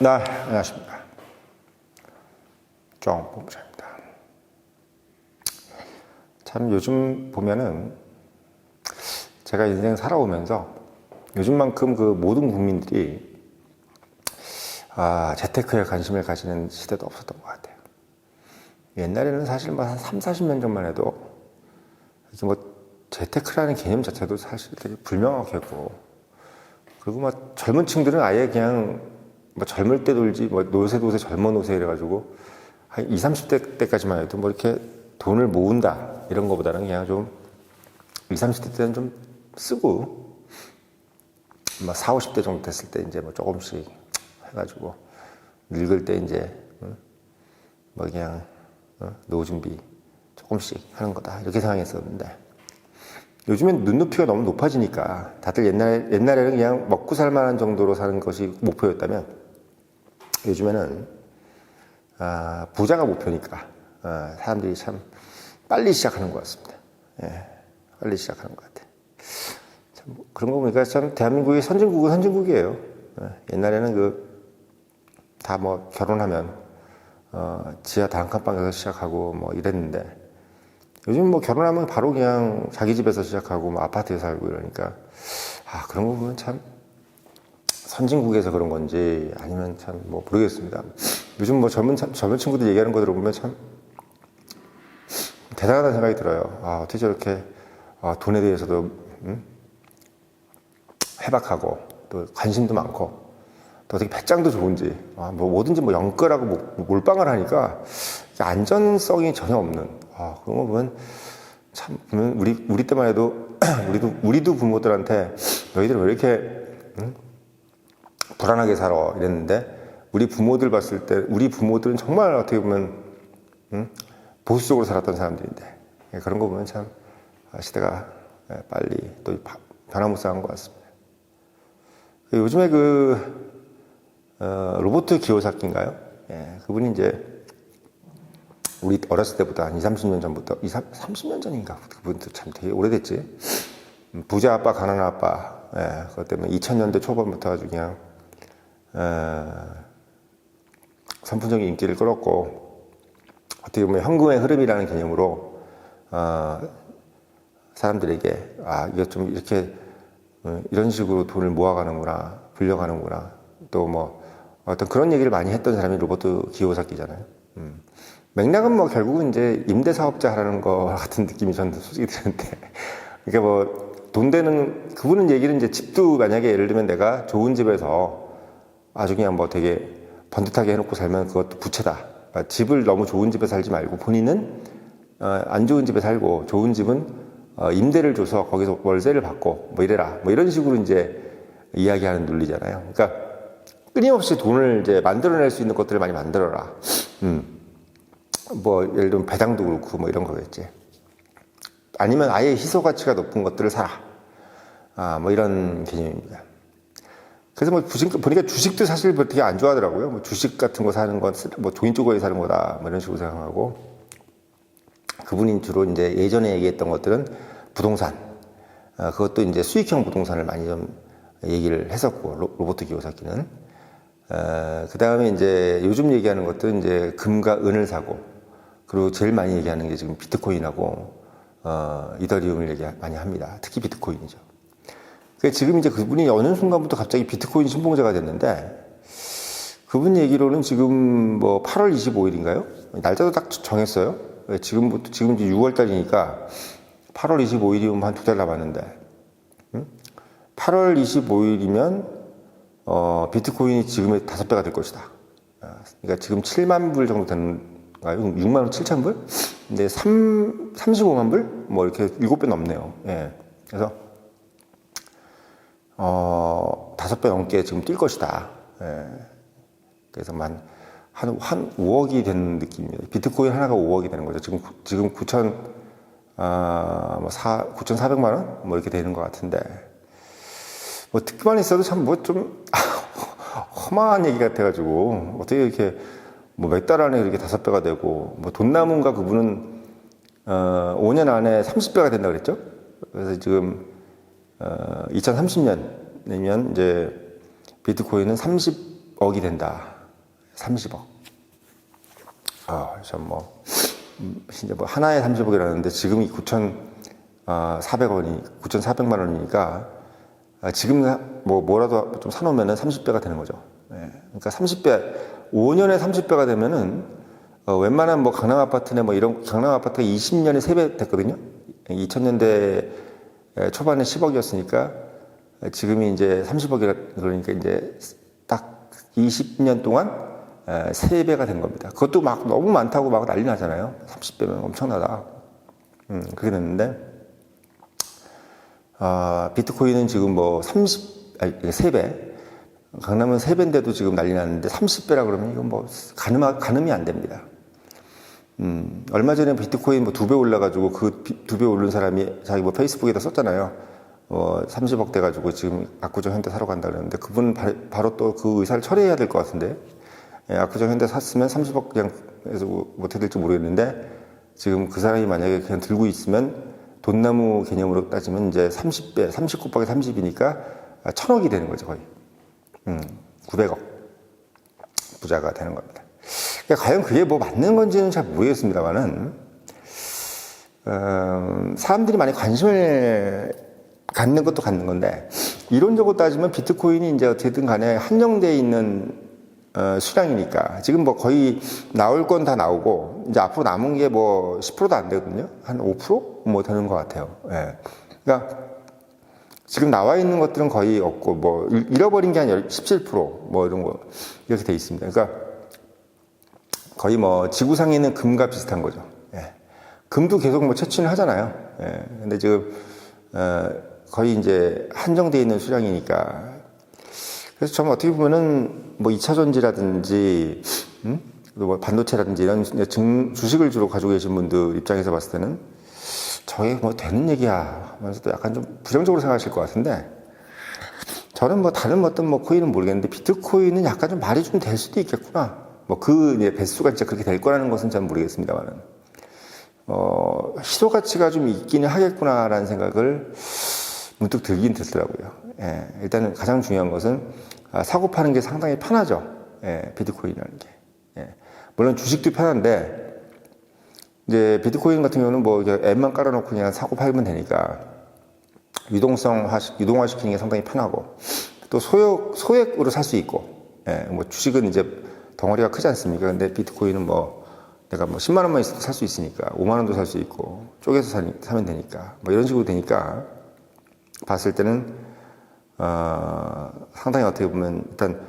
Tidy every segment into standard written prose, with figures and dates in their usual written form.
네, 안녕하십니까. 정본부장입니다. 참 요즘 보면은 제가 인생 살아오면서 요즘만큼 그 모든 국민들이 재테크에 관심을 가지는 시대도 없었던 것 같아요. 옛날에는 사실 뭐 한 3, 40년 전만 해도 이게 뭐 재테크라는 개념 자체도 사실 되게 불명확했고, 그리고 뭐 젊은 층들은 아예 그냥 뭐 젊을 때 놀지, 뭐 노세 젊어 노세 이래가지고 한 20, 30대 때까지만 해도 뭐 이렇게 돈을 모은다 이런 거보다는 그냥 좀 20, 30대 때는 좀 쓰고 뭐 40, 50대 정도 됐을 때 이제 뭐 조금씩 해가지고 늙을 때 이제 뭐 그냥 노후 준비 조금씩 하는 거다 이렇게 생각했었는데, 요즘엔 눈높이가 너무 높아지니까 다들 옛날에는 그냥 먹고 살 만한 정도로 사는 것이 목표였다면 요즘에는 부자가 목표니까 사람들이 참 빨리 시작하는 것 같습니다. 예, 빨리 시작하는 것 같아요. 참 그런 거 보니까 참 대한민국의 선진국은 선진국이에요. 옛날에는 다 뭐 결혼하면 지하 단칸방에서 시작하고 뭐 이랬는데, 요즘 뭐 결혼하면 바로 그냥 자기 집에서 시작하고 뭐 아파트에 살고 이러니까 그런 거 보면 참 선진국에서 그런 건지 아니면 참 뭐 모르겠습니다. 요즘 뭐 젊은 친구들 얘기하는 거 들어보면 참 대단하다는 생각이 들어요. 어떻게 저렇게 돈에 대해서도 해박하고 또 관심도 많고 또 어떻게 배짱도 좋은지, 뭐 뭐든지 뭐 영끌하고 뭐 몰빵을 하니까 안전성이 전혀 없는 그런 거 보면 참 보면 우리 때만 해도 우리도 부모들한테 너희들 왜 이렇게 불안하게 살아 이랬는데, 우리 부모들 봤을 때 우리 부모들은 정말 어떻게 보면 보수적으로 살았던 사람들인데, 그런 거 보면 참 시대가 빨리 또 변화무쌍한 것 같습니다. 요즘에 로버트 기요사키인가요? 그분이 이제 우리 어렸을 때보다 한 20, 30년 전부터 30년 전인가, 그분도 참 되게 오래됐지. 부자 아빠 가난한 아빠, 그것 때문에 2000년대 초반부터 아주 그냥 선풍적인 인기를 끌었고, 어떻게 보면 현금의 흐름이라는 개념으로 사람들에게 이거 좀 이렇게 이런 식으로 돈을 모아가는구나, 불려가는구나, 또 뭐 어떤 그런 얘기를 많이 했던 사람이 로버트 기요사키잖아요. 맥락은 뭐 결국은 이제 임대사업자 하라는 거 같은 느낌이 저는 솔직히 드는데, 그러니까 뭐 돈 되는, 그분은 얘기는 이제 집도 만약에 예를 들면 내가 좋은 집에서 아주 그냥 뭐 되게 번듯하게 해놓고 살면 그것도 부채다. 그러니까 집을 너무 좋은 집에 살지 말고 본인은 안 좋은 집에 살고 좋은 집은 임대를 줘서 거기서 월세를 받고 뭐 이래라. 뭐 이런 식으로 이제 이야기하는 논리잖아요. 그러니까 끊임없이 돈을 이제 만들어낼 수 있는 것들을 많이 만들어라. 뭐 예를 들면 배당도 그렇고 뭐 이런 거겠지. 아니면 아예 희소 가치가 높은 것들을 사라. 뭐 이런 개념입니다. 그래서 뭐 보니까 주식도 사실 되게 안 좋아하더라고요. 뭐 주식 같은 거 사는 건 뭐 조인 쪽에 사는 거다 뭐 이런 식으로 생각하고, 그분이 주로 이제 예전에 얘기했던 것들은 부동산, 그것도 이제 수익형 부동산을 많이 좀 얘기를 했었고, 로버트 기요사키는 그 다음에 이제 요즘 얘기하는 것들은 이제 금과 은을 사고, 그리고 제일 많이 얘기하는 게 지금 비트코인하고 이더리움을 많이 합니다. 특히 비트코인이죠. 지금 이제 그분이 어느 순간부터 갑자기 비트코인 신봉자가 됐는데, 그분 얘기로는 지금 뭐 8월 25일인가요? 날짜도 딱 정했어요. 지금 이제 6월 달이니까 8월 25일이면 한 2달 남았는데, 8월 25일이면 비트코인이 지금의 5배가 될 것이다. 그러니까 지금 7만 불 정도 되는가요? 6만 7천 불? 근데 35만 불? 뭐 이렇게 7배 넘네요. 그래서 5배 넘게 지금 뛸 것이다. 그래서 한 5억이 되는 느낌입니다. 비트코인 하나가 5억이 되는 거죠. 지금 9,400만 원? 뭐 이렇게 되는 것 같은데, 뭐 듣기만 있어도 참 뭐 좀 험한 얘기 같아가지고, 어떻게 이렇게 뭐 몇 달 안에 이렇게 5배가 되고, 뭐 돈 남은가 그분은 5년 안에 30배가 된다 그랬죠. 그래서 지금 2030년이면 이제 비트코인은 30억이 된다. 30억. 진짜 뭐 하나에 30억이라는데 지금이 9,400만 원이니까 지금 뭐라도 좀 사놓으면은 30배가 되는 거죠. 예. 그러니까 30배, 5년에 30배가 되면은 웬만한 뭐 강남 아파트네 뭐 이런 강남 아파트가 20년에 3배 됐거든요. 2000년대 초반에 10억이었으니까 지금이 이제 30억이라 그러니까 이제 딱 20년 동안 3배가 된 겁니다. 그것도 막 너무 많다고 막 난리 나잖아요. 30배면 엄청나다. 그렇게 됐는데 비트코인은 지금 뭐 3배. 강남은 3배인데도 지금 난리 났는데 30배라 그러면 이건 뭐 가늠이 안 됩니다. 얼마 전에 비트코인 뭐 2배 올라가지고 그 2배 오른 사람이 자기 뭐 페이스북에다 썼잖아요. 30억 돼가지고 지금 압구정 현대 사러 간다 그랬는데 그분 바로 또 그 의사를 철회해야 될 것 같은데. 압구정 현대 샀으면 30억 그냥 해서 어떻게 될지 모르겠는데 지금 그 사람이 만약에 그냥 들고 있으면 돈나무 개념으로 따지면 이제 30배, 30 곱하기 30이니까 1000억이 되는 거죠, 거의. 900억. 부자가 되는 겁니다. 그러니까 과연 그게 뭐 맞는 건지는 잘 모르겠습니다만은, 사람들이 많이 관심을 갖는 것도 갖는 건데, 이론적으로 따지면 비트코인이 이제 어떻게든 간에 한정되어 있는 수량이니까 지금 뭐 거의 나올 건 다 나오고 이제 앞으로 남은 게 뭐 10%도 안 되거든요. 한 5% 뭐 되는 것 같아요. 예. 그러니까 지금 나와 있는 것들은 거의 없고 뭐 잃어버린 게 한 17%뭐 이런 거 이렇게 돼 있습니다. 그러니까 거의 뭐 지구상에 있는 금과 비슷한 거죠. 예. 금도 계속 뭐 채취는 하잖아요. 예. 근데 지금 거의 이제 한정되어 있는 수량이니까. 그래서 저는 어떻게 보면은 뭐 2차 전지라든지 뭐 반도체라든지 이런 주식을 주로 가지고 계신 분들 입장에서 봤을 때는 저게 뭐 되는 얘기야 하면서도 약간 좀 부정적으로 생각하실 것 같은데 저는 뭐 다른 어떤 뭐 코인은 모르겠는데 비트코인은 약간 좀 말이 좀 될 수도 있겠구나. 뭐 그 배수가 진짜 그렇게 될 거라는 것은 잘 모르겠습니다만은 희소 가치가 좀 있기는 하겠구나라는 생각을 문득 들긴 들더라고요. 예, 일단은 가장 중요한 것은 사고 파는 게 상당히 편하죠. 예, 비트코인이라는 게. 예, 물론 주식도 편한데 이제 비트코인 같은 경우는 뭐 앱만 깔아놓고 그냥 사고 팔면 되니까 유동화시키는 게 상당히 편하고 또 소액으로 살 수 있고 예, 뭐 주식은 이제 덩어리가 크지 않습니까? 근데 비트코인은 뭐 내가 뭐 10만 원만 있어도 살 수 있으니까 5만 원도 살 수 있고 쪼개서 사면 되니까 뭐 이런 식으로 되니까 봤을 때는 상당히 어떻게 보면 일단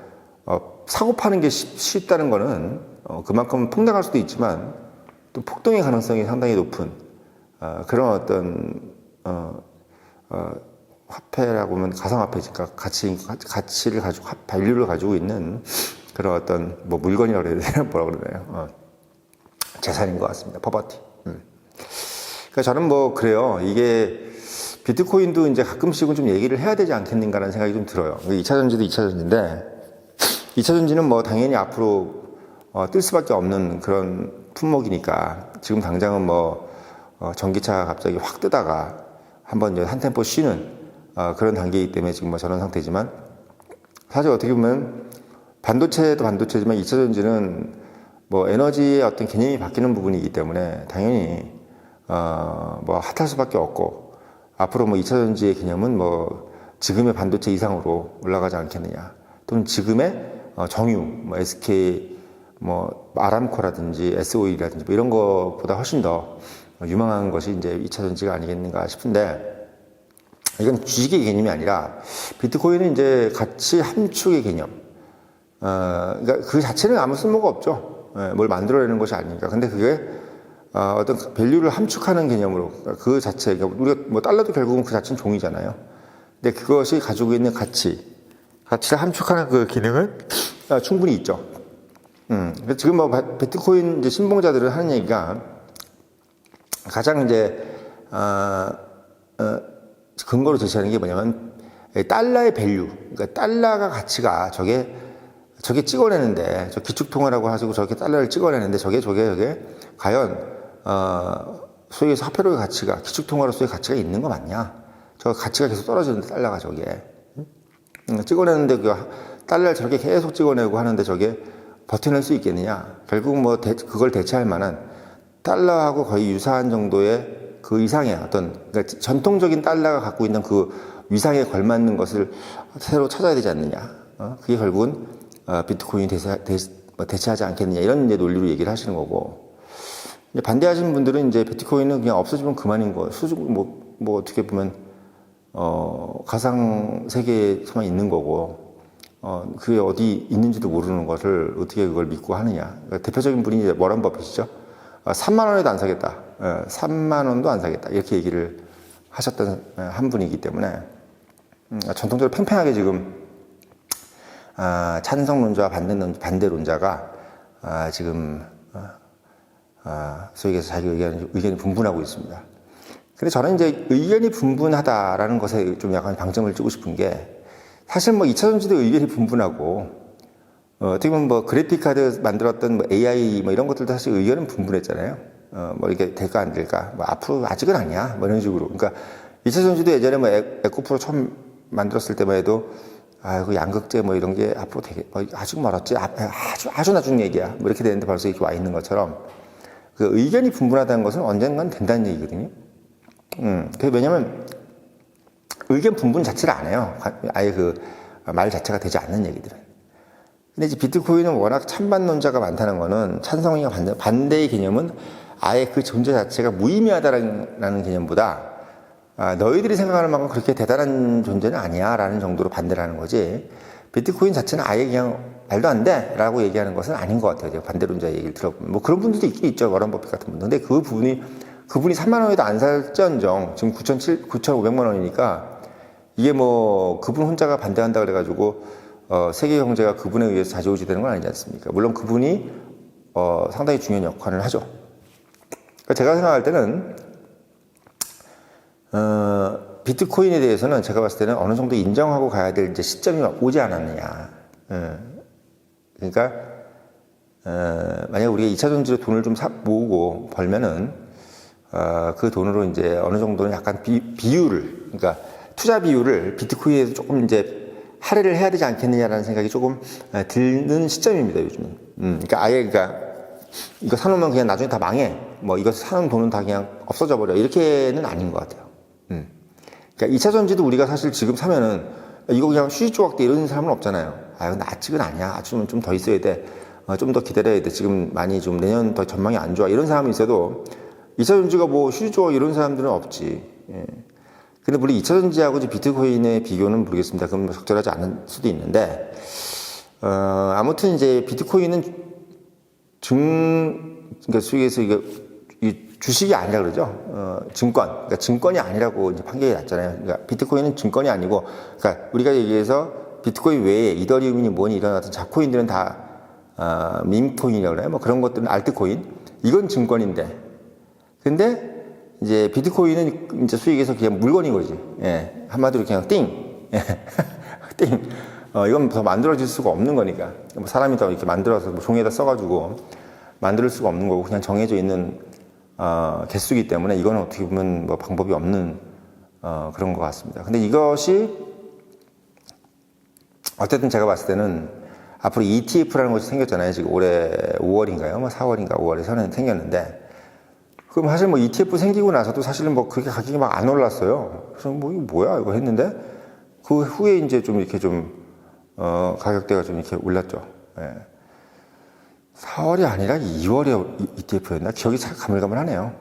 사고 파는 게 쉽다는 거는 그만큼 폭락할 수도 있지만 또 폭등의 가능성이 상당히 높은 그런 어떤 화폐라고 하면 가상화폐니까 가치를 가지고 밸류를 가지고 있는 그런 어떤 뭐 물건이라고 해야 되나 뭐라 그러나요? 재산인 것 같습니다. 퍼버티. 그러니까 저는 뭐 그래요. 이게 비트코인도 이제 가끔씩은 좀 얘기를 해야 되지 않겠는가라는 생각이 좀 들어요. 2차 전지도 2차 전지인데 2차 전지는 뭐 당연히 앞으로 뜰 수밖에 없는 그런 품목이니까 지금 당장은 뭐 전기차가 갑자기 확 뜨다가 한번 이제 한 템포 쉬는 그런 단계이기 때문에 지금 뭐 저런 상태지만 사실 어떻게 보면 반도체도 반도체지만 2차 전지는 뭐 에너지의 어떤 개념이 바뀌는 부분이기 때문에 당연히 뭐 핫할 수밖에 없고 앞으로 뭐 2차 전지의 개념은 뭐 지금의 반도체 이상으로 올라가지 않겠느냐 또는 지금의 정유 뭐 SK 뭐 아람코라든지 SOE라든지 뭐 이런 것보다 훨씬 더 유망한 것이 이제 2차 전지가 아니겠는가 싶은데 이건 주식의 개념이 아니라 비트코인은 이제 가치 함축의 개념 그러니까 그 자체는 아무 쓸모가 없죠. 뭘 만들어내는 것이 아니니까. 근데 그게 어떤 밸류를 함축하는 개념으로 그 자체, 그러니까 우리가 뭐 달러도 결국은 그 자체는 종이잖아요. 근데 그것이 가지고 있는 가치를 함축하는 그 기능은 충분히 있죠. 지금 뭐 비트코인 이제 신봉자들은 하는 얘기가 가장 이제 근거로 제시하는 게 뭐냐면 달러의 밸류, 그러니까 달러가 가치가 저게 찍어내는데 저 기축통화라고 하시고 저렇게 달러를 찍어내는데 저게 과연 소위 해서 화폐로의 가치가 기축통화로서의 가치가 있는 거 맞냐? 저 가치가 계속 떨어지는데 달러가 저게 찍어내는데 그 달러를 저렇게 계속 찍어내고 하는데 저게 버텨낼 수 있겠느냐. 결국 뭐 그걸 대체할 만한 달러하고 거의 유사한 정도의 그 이상의 어떤, 그러니까 전통적인 달러가 갖고 있는 그 위상에 걸맞는 것을 새로 찾아야 되지 않느냐. 그게 결국은 비트코인이 대체하지 않겠느냐. 이런 이제 논리로 얘기를 하시는 거고. 이제 반대하시는 분들은 이제 비트코인은 그냥 없어지면 그만인 거. 뭐 어떻게 보면, 가상 세계에서만 있는 거고, 그게 어디 있는지도 모르는 것을 어떻게 그걸 믿고 하느냐. 그러니까 대표적인 분이 이제 워런 버핏이죠. 3만 원에도 안 사겠다. 3만 원도 안 사겠다. 이렇게 얘기를 하셨던 한 분이기 때문에, 전통적으로 팽팽하게 지금, 찬성론자와 반대론자가, 지금, 소위 얘기해서 자기 의견이 분분하고 있습니다. 근데 저는 이제 의견이 분분하다라는 것에 좀 약간 방점을 찍고 싶은 게, 사실 뭐 2차 전지도 의견이 분분하고, 어떻게 보면 뭐 그래픽카드 만들었던 뭐 AI 뭐 이런 것들도 사실 의견은 분분했잖아요. 뭐 이게 될까 안 될까, 뭐 앞으로 아직은 아니야, 뭐 이런 식으로. 그러니까 2차 전지도 예전에 뭐 에코프로 처음 만들었을 때만 해도 그 양극재 뭐 이런 게 앞으로 되게 아직 멀었지, 아주 나중 얘기야, 뭐 이렇게 되는데 벌써 이렇게 와 있는 것처럼 그 의견이 분분하다는 것은 언젠간 된다는 얘기거든요. 왜냐면 의견 분분 자체를 안 해요. 아예 그 말 자체가 되지 않는 얘기들은. 근데 이제 비트코인은 워낙 찬반론자가 많다는 거는, 찬성이가 반대의 개념은 아예 그 존재 자체가 무의미하다라는 개념보다 너희들이 생각하는 만큼 그렇게 대단한 존재는 아니야 라는 정도로 반대를 하는 거지, 비트코인 자체는 아예 그냥 말도 안 돼 라고 얘기하는 것은 아닌 것 같아요. 반대론자 얘기를 들어보면. 뭐 그런 분들도 있긴 있죠. 워런 버핏 같은 분들. 근데 그분이 3만 원에도 안 살지언정 지금 9,500만 원이니까 이게 뭐 그분 혼자가 반대한다 그래가지고 세계 경제가 그분에 의해서 좌지우지되는 건 아니지 않습니까? 물론 그분이 상당히 중요한 역할을 하죠. 그러니까 제가 생각할 때는 비트코인에 대해서는 제가 봤을 때는 어느 정도 인정하고 가야 될 이제 시점이 오지 않았느냐. 그러니까 만약에 우리가 2차 전지로 돈을 좀 모으고 벌면은 그 돈으로 이제 어느 정도는 약간 비율을, 그러니까 투자 비율을 비트코인에서 조금 이제 할애를 해야 되지 않겠느냐라는 생각이 조금 드는 시점입니다, 요즘은. 그러니까 이거 사놓으면 그냥 나중에 다 망해. 뭐 이거 사놓은 돈은 다 그냥 없어져 버려. 이렇게는 아닌 것 같아요. 그러니까 2차 전지도 우리가 사실 지금 사면은 이거 그냥 휴지 조각 때 이러는 사람은 없잖아요. 근데 아직은 아니야. 아직은 좀 더 있어야 돼. 좀 더 기다려야 돼. 지금 많이 좀 내년 더 전망이 안 좋아. 이런 사람이 있어도 2차 전지가 뭐 휴지 조각 이런 사람들은 없지. 예. 근데 물론 2차 전지하고 비트코인의 비교는 모르겠습니다. 그건 적절하지 않을 수도 있는데, 아무튼 이제 비트코인은 그러니까 수익에서 이 주식이 아니라 그러죠. 그러니까 증권이 아니라고 이제 판결이 났잖아요. 그러니까 비트코인은 증권이 아니고, 그러니까 우리가 얘기해서 비트코인 외에 이더리움이니 뭐니 이런 어떤 잡코인들은 다, 밈코인이라고 그래요. 뭐 그런 것들은 알트코인. 이건 증권인데. 근데 이제 비트코인은 이제 수익에서 그냥 물건인 거지. 예. 한마디로 그냥 띵. 예. 띵. 이건 더 만들어질 수가 없는 거니까. 뭐 사람이 더 이렇게 만들어서 뭐 종이에다 써가지고 만들 수가 없는 거고, 그냥 정해져 있는, 개수이기 때문에 이거는 어떻게 보면 뭐 방법이 없는, 그런 것 같습니다. 근데 이것이 어쨌든 제가 봤을 때는 앞으로 ETF라는 것이 생겼잖아요. 지금 올해 5월인가요? 뭐 4월인가 5월에 생겼는데, 그럼 사실 뭐 ETF 생기고 나서도 사실은 뭐 그렇게 가격이 막 안 올랐어요. 그래서 뭐 이거 뭐야 이거 했는데, 그 후에 이제 좀 이렇게 좀 가격대가 좀 이렇게 올랐죠. 예. 4월이 아니라 2월에 ETF였나? 기억이 참 가물가물하네요.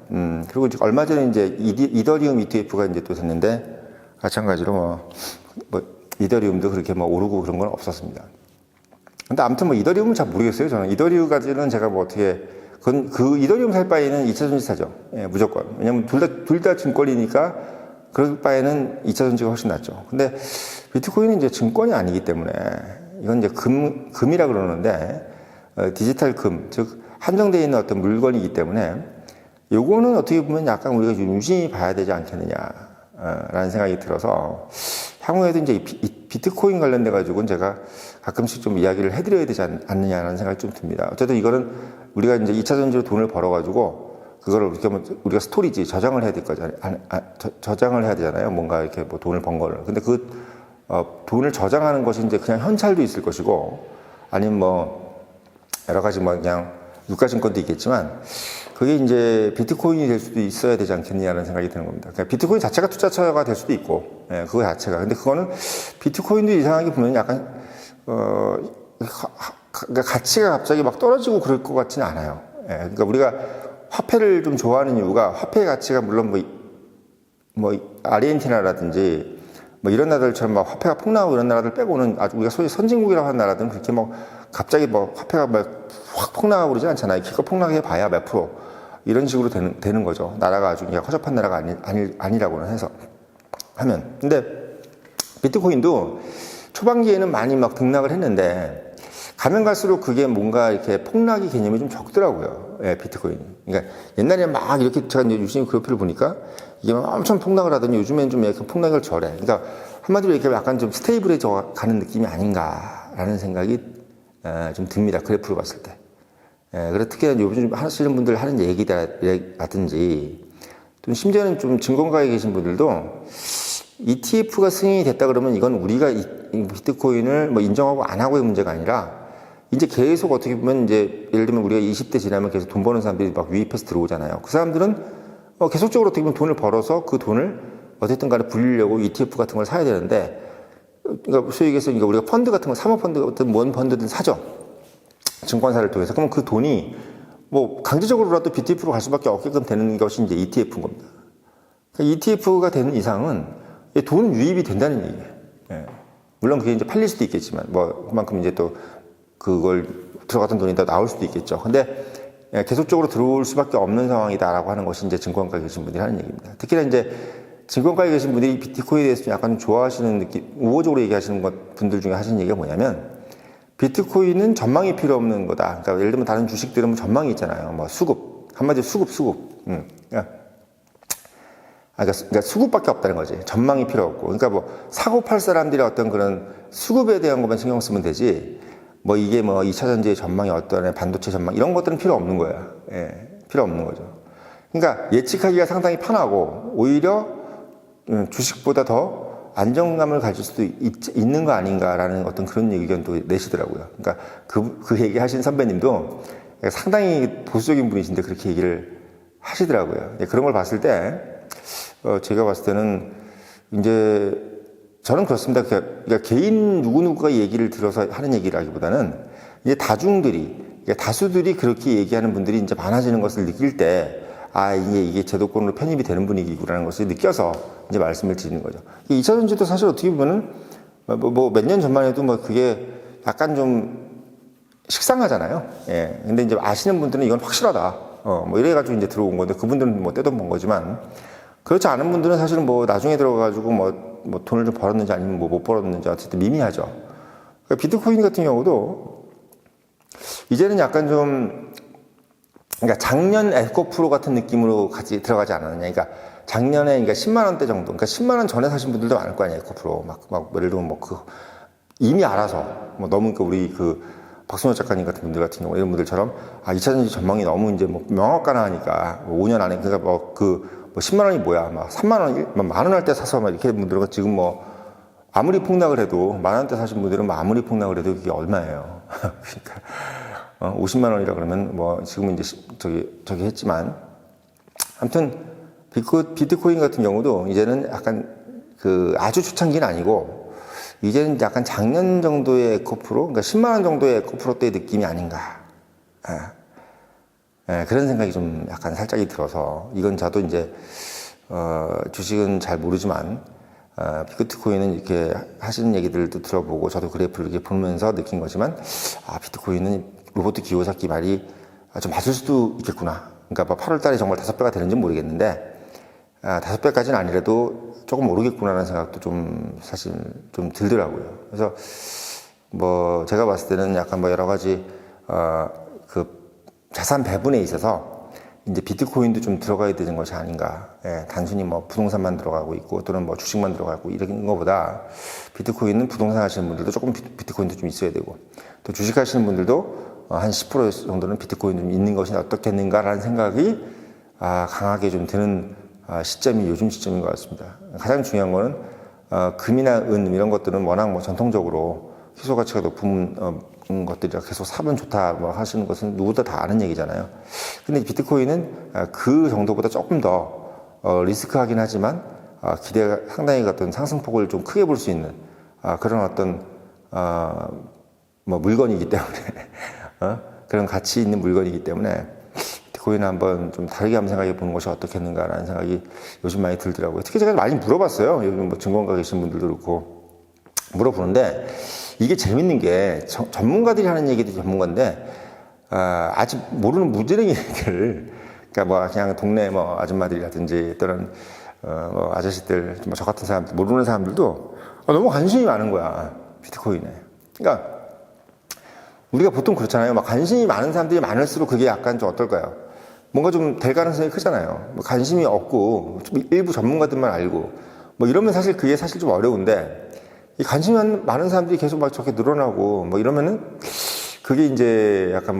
그리고 이제 얼마 전에 이제 이더리움 ETF가 이제 또 됐는데, 마찬가지로 뭐 이더리움도 그렇게 뭐 오르고 그런 건 없었습니다. 근데 아무튼 뭐 이더리움은 잘 모르겠어요. 저는 이더리움까지는 제가 뭐 어떻게, 그 이더리움 살 바에는 2차 전지 사죠. 예, 무조건. 왜냐면 둘 다 증권이니까 그럴 바에는 2차 전지가 훨씬 낫죠. 근데 비트코인은 이제 증권이 아니기 때문에, 이건 이제 금이라 그러는데, 디지털 금, 즉 한정되어 있는 어떤 물건이기 때문에 요거는 어떻게 보면 약간 우리가 좀 유심히 봐야 되지 않겠느냐라는 생각이 들어서, 향후에도 이제 비트코인 관련돼 가지고는 제가 가끔씩 좀 이야기를 해드려야 되지 않느냐라는 생각이 좀 듭니다. 어쨌든 이거는 우리가 이제 2차 전지로 돈을 벌어가지고 그거를 우리가 스토리지 저장을 해야 될 거잖아요. 저장을 해야 되잖아요. 뭔가 이렇게 뭐 돈을 번 거를. 근데 돈을 저장하는 것이 이제 그냥 현찰도 있을 것이고, 아니면 뭐 여러 가지 뭐 그냥 유가증권도 있겠지만 그게 이제 비트코인이 될 수도 있어야 되지 않겠냐는 생각이 드는 겁니다. 그러니까 비트코인 자체가 투자처가 될 수도 있고, 예, 그거 자체가. 근데 그거는 비트코인도 이상하게 보면 약간, 그러니까 가치가 갑자기 막 떨어지고 그럴 것 같지는 않아요. 예, 그러니까 우리가 화폐를 좀 좋아하는 이유가 화폐의 가치가 물론 뭐 아르헨티나라든지 뭐 이런 나라들처럼 막 화폐가 폭락하고 이런 나라들 빼고는 아주 우리가 소위 선진국이라고 하는 나라들은 그렇게 뭐 갑자기 뭐 화폐가 막 확 폭락하고 그러지 않잖아요. 기껏 폭락해 봐야 몇 프로 이런 식으로 되는 거죠. 나라가 아주 그냥 허접한 나라가 아니라고는 해서 하면. 근데 비트코인도 초반기에는 많이 막 등락을 했는데 가면 갈수록 그게 뭔가 이렇게 폭락의 개념이 좀 적더라고요. 예, 비트코인이. 그러니까 옛날에 막 이렇게 제가 유심히 그래프를 보니까 이게 막 엄청 폭락을 하더니 요즘엔 좀 이렇게 폭락을 절해. 그러니까 한마디로 이렇게 약간 좀 스테이블해져 가는 느낌이 아닌가라는 생각이 좀 듭니다. 그래프를 봤을 때. 예, 그래서 특히나 요즘 하시는 분들 하는 얘기라든지 또 심지어는 좀 증권가에 계신 분들도 ETF가 승인이 됐다 그러면 이건 우리가 이 비트코인을 뭐 인정하고 안 하고의 문제가 아니라 이제 계속 어떻게 보면 이제 예를 들면 우리가 20대 지나면 계속 돈 버는 사람들이 막 유입해서 들어오잖아요. 그 사람들은 계속적으로 어떻게 보면 돈을 벌어서 그 돈을 어쨌든 간에 불리려고 ETF 같은 걸 사야 되는데 그러니까 소위 얘기해서 우리가 펀드 같은 거 사모펀드든 뭔 펀드든 사죠. 증권사를 통해서. 그러면 그 돈이 뭐 강제적으로라도 BTF로 갈 수밖에 없게끔 되는 것이 이제 ETF인 겁니다. 그러니까 ETF가 되는 이상은 돈 유입이 된다는 얘기예요. 예. 물론 그게 이제 팔릴 수도 있겠지만 뭐 그만큼 이제 또 그걸 들어갔던 돈이 더 나올 수도 있겠죠. 근데 계속적으로 들어올 수밖에 없는 상황이다라고 하는 것이 이제 증권가에 계신 분들이 하는 얘기입니다. 특히나 이제 증권가에 계신 분들이 비트코인에 대해서 약간 좀 좋아하시는 느낌, 우호적으로 얘기하시는 분들 중에 하시는 얘기가 뭐냐면 비트코인은 전망이 필요 없는 거다. 그러니까 예를 들면 다른 주식들은 뭐 전망이 있잖아요. 뭐 수급. 한마디로 수급. 그러니까 수급밖에 없다는 거지. 전망이 필요 없고. 그러니까 뭐 사고 팔 사람들의 어떤 그런 수급에 대한 것만 신경 쓰면 되지. 뭐 이게 뭐 2차 전지의 전망이 어떠네, 반도체 전망 이런 것들은 필요 없는 거야. 예, 필요 없는 거죠. 그러니까 예측하기가 상당히 편하고 오히려 주식보다 더 안정감을 가질 수도 있는 거 아닌가라는 어떤 그런 의견도 내시더라고요. 그러니까 그 얘기 하신 선배님도 상당히 보수적인 분이신데 그렇게 얘기를 하시더라고요. 그런 걸 봤을 때, 제가 봤을 때는 이제 저는 그렇습니다. 그러니까 개인 누구누구가 얘기를 들어서 하는 얘기라기보다는 이제 다수들이 그렇게 얘기하는 분들이 이제 많아지는 것을 느낄 때 이게 제도권으로 편입이 되는 분위기구라는 것을 느껴서 이제 말씀을 드리는 거죠. 2차 전지도 사실 어떻게 보면은 뭐 몇 년 전만 해도 뭐 그게 약간 좀 식상하잖아요. 예. 근데 이제 아시는 분들은 이건 확실하다. 뭐 이래가지고 이제 들어온 건데 그분들은 뭐 떼돈 번 거지만 그렇지 않은 분들은 사실은 뭐 나중에 들어가가지고 뭐 돈을 좀 벌었는지 아니면 뭐 못 벌었는지 어쨌든 미미하죠. 그러니까 비트코인 같은 경우도 이제는 약간 좀 그러니까 작년 에코프로 같은 느낌으로 같이 들어가지 않았느냐. 그러니까 작년에 그러니까 10만 원대 정도. 그러니까 10만 원 전에 사신 분들도 많을 거 아니에요. 에코프로. 막 예를 들면 뭐 이미 알아서 뭐 너무 우리 박순호 작가님 같은 분들 같은 경우 이런 분들처럼 2차 전지 전망이 너무 이제 뭐 명확가나하니까 뭐 5년 안에 그러니까 뭐 10만 원이 뭐야. 막 3만 원, 만 원 할 때 사서 막 이렇게 분들은 지금 뭐 아무리 폭락을 해도 만 원대 사신 분들은 뭐 아무리 폭락을 해도 그게 얼마예요. 그러니까 50만 원이라 그러면 뭐 지금은 이제 저기 했지만 아무튼 비트코인 같은 경우도 이제는 약간 아주 초창기는 아니고 이제는 약간 작년 정도의 에코프로 그러니까 10만 원 정도의 에코프로 때의 느낌이 아닌가. 그런 생각이 좀 약간 살짝이 들어서 이건 저도 이제 주식은 잘 모르지만 비트코인은 이렇게 하시는 얘기들도 들어보고 저도 그래프를 이렇게 보면서 느낀 거지만 비트코인은 로버트 기요사키 말이 좀 맞을 수도 있겠구나. 그러니까 뭐 8월 달에 정말 5배가 되는지는 모르겠는데 5배까지는 아니라도 조금 오르겠구나라는 생각도 좀 사실 좀 들더라고요. 그래서 뭐 제가 봤을 때는 약간 뭐 여러 가지 자산 배분에 있어서 이제 비트코인도 좀 들어가야 되는 것이 아닌가. 단순히 뭐 부동산만 들어가고 있고 또는 뭐 주식만 들어가고 이런 것보다 비트코인은 부동산 하시는 분들도 조금 비트코인도 좀 있어야 되고 또 주식 하시는 분들도 한 10% 정도는 비트코인 좀 있는 것이 어떻겠는가라는 생각이 강하게 좀 드는 시점이 요즘 시점인 것 같습니다. 가장 중요한 거는 금이나 은 이런 것들은 워낙 뭐 전통적으로 희소 가치가 높은 것들이라 계속 사면 좋다 뭐 하시는 것은 누구도 다 아는 얘기잖아요. 근데 비트코인은 그 정도보다 조금 더 리스크하긴 하지만 기대가 상당히 어떤 상승폭을 좀 크게 볼 수 있는 그런 어떤 뭐 물건이기 때문에 그런 가치 있는 물건이기 때문에 비트코인을 한번 좀 다르게 한번 생각해 보는 것이 어떻겠는가라는 생각이 요즘 많이 들더라고요. 특히 제가 많이 물어봤어요. 요즘 뭐 증권가 계신 분들도 그렇고 물어보는데 이게 재밌는 게 전문가들이 하는 얘기도 전문가인데 아직 모르는 무지랭이 얘기를 그러니까 뭐 그냥 동네 뭐 아줌마들이라든지 또는 뭐 아저씨들 뭐 저 같은 사람들 모르는 사람들도 너무 관심이 많은 거야 비트코인에. 그러니까 우리가 보통 그렇잖아요. 막 관심이 많은 사람들이 많을수록 그게 약간 좀 어떨까요? 뭔가 좀 될 가능성이 크잖아요. 뭐 관심이 없고 일부 전문가들만 알고 뭐 이러면 사실 그게 사실 좀 어려운데 이 관심이 많은 사람들이 계속 막 저렇게 늘어나고 뭐 이러면은 그게 이제 약간